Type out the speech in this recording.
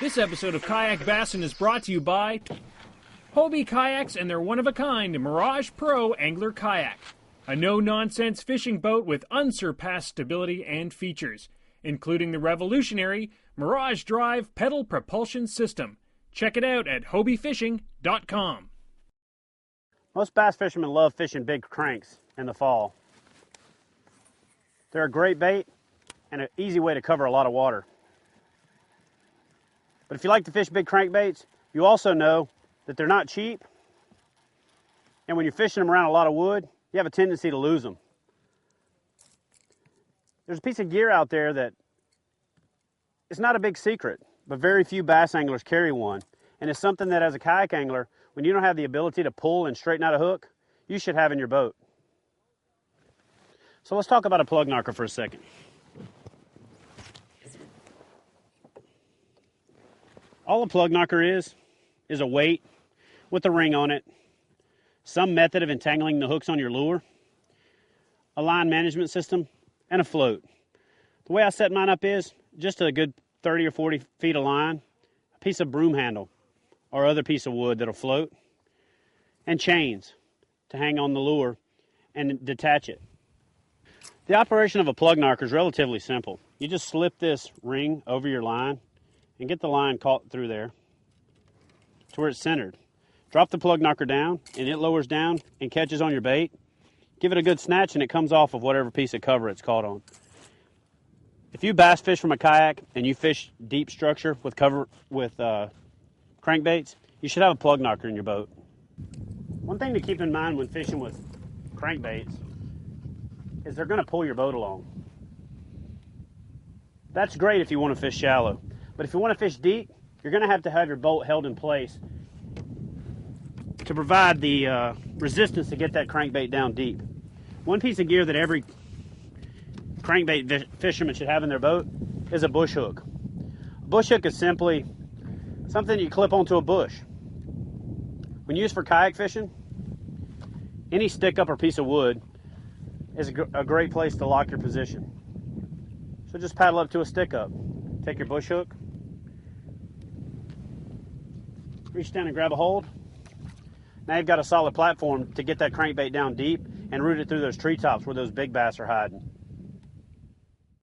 This episode of Kayak Bassin is brought to you by Hobie Kayaks and their one-of-a-kind Mirage Pro Angler Kayak. A no-nonsense fishing boat with unsurpassed stability and features, including the revolutionary Mirage Drive pedal propulsion system. Check it out at hobiefishing.com. Most bass fishermen love fishing big cranks in the fall. They're a great bait and an easy way to cover a lot of water. But if you like to fish big crankbaits, you also know that they're not cheap. And when you're fishing them around a lot of wood, you have a tendency to lose them. There's a piece of gear out there that it's not a big secret, but very few bass anglers carry one. And it's something that as a kayak angler, when you don't have the ability to pull and straighten out a hook, you should have in your boat. So let's talk about a plug knocker for a second. All a plug knocker is a weight with a ring on it, some method of entangling the hooks on your lure, a line management system, and a float. The way I set mine up is just a good 30 or 40 feet of line, a piece of broom handle or other piece of wood that'll float, and chains to hang on the lure and detach it. The operation of a plug knocker is relatively simple. You just slip this ring over your line and get the line caught through there to where it's centered. Drop the plug knocker down and it lowers down and catches on your bait. Give it a good snatch and it comes off of whatever piece of cover it's caught on. If you bass fish from a kayak and you fish deep structure with crankbaits, you should have a plug knocker in your boat. One thing to keep in mind when fishing with crankbaits is they're going to pull your boat along. That's great if you want to fish shallow. But if you want to fish deep, you're going to have your boat held in place to provide the resistance to get that crankbait down deep. One piece of gear that every crankbait fisherman should have in their boat is a bush hook. A bush hook is simply something you clip onto a bush. When used for kayak fishing, any stick up or piece of wood is a great place to lock your position. So just paddle up to a stick up. Take your bush hook, reach down and grab a hold. Now you've got a solid platform to get that crankbait down deep and root it through those treetops where those big bass are hiding.